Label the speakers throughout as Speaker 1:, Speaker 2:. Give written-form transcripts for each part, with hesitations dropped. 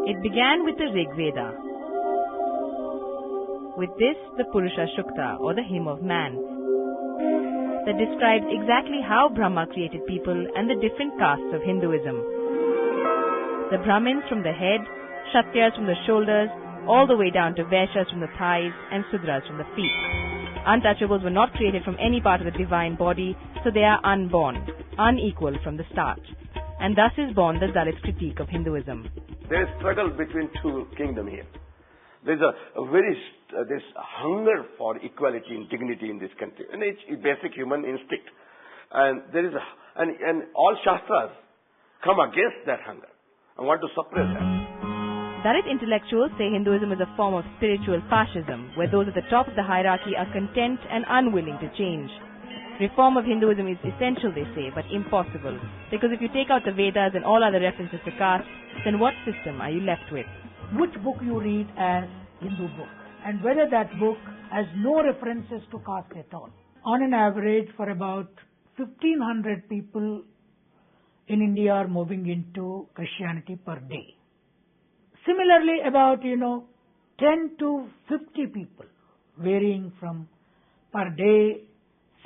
Speaker 1: It began with the Rig Veda. With this, the Purusa Sukta, or the Hymn of Man, that describes exactly how Brahma created people and the different castes of Hinduism. The Brahmins from the head, Kshatriyas from the shoulders, all the way down to Vaishyas from the thighs and Sudras from the feet. Untouchables were not created from any part of the divine body, so they are unborn, unequal from the start. And thus is born the Dalit critique of Hinduism.
Speaker 2: There is struggle between two kingdoms here. There is this hunger for equality and dignity in this country, and it's a basic human instinct. And there is and all shastras come against that hunger and want to suppress that.
Speaker 1: Dalit intellectuals say Hinduism is a form of spiritual fascism, where those at the top of the hierarchy are content and unwilling to change. Reform of Hinduism is essential, they say, but impossible, because if you take out the Vedas and all other references to caste, then what system are you left with?
Speaker 3: Which book you read as Hindu book, and whether that book has no references to caste at all. On an average, for about 1,500 people in India are moving into Christianity per day. Similarly, about 10 to 50 people, varying from per day,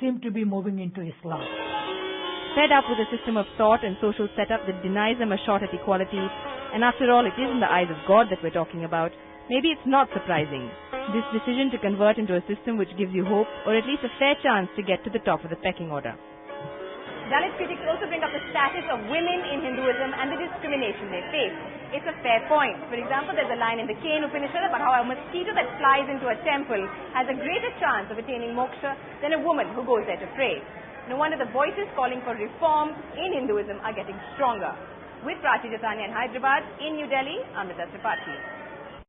Speaker 3: seem to be moving into Islam.
Speaker 1: Fed up with a system of thought and social setup that denies them a shot at equality, and after all, it is in the eyes of God that we're talking about, maybe it's not surprising, this decision to convert into a system which gives you hope, or at least a fair chance to get to the top of the pecking order.
Speaker 4: Dalit critics also bring up the status of women in Hinduism and the discrimination they face. It's a fair point. For example, there's a line in the Cain Upanishad about how a mosquito that flies into a temple has a greater chance of attaining moksha than a woman who goes there to pray. No wonder the voices calling for reform in Hinduism are getting stronger. With Prachi Jatani in Hyderabad, in New Delhi, Amrita Tripathi.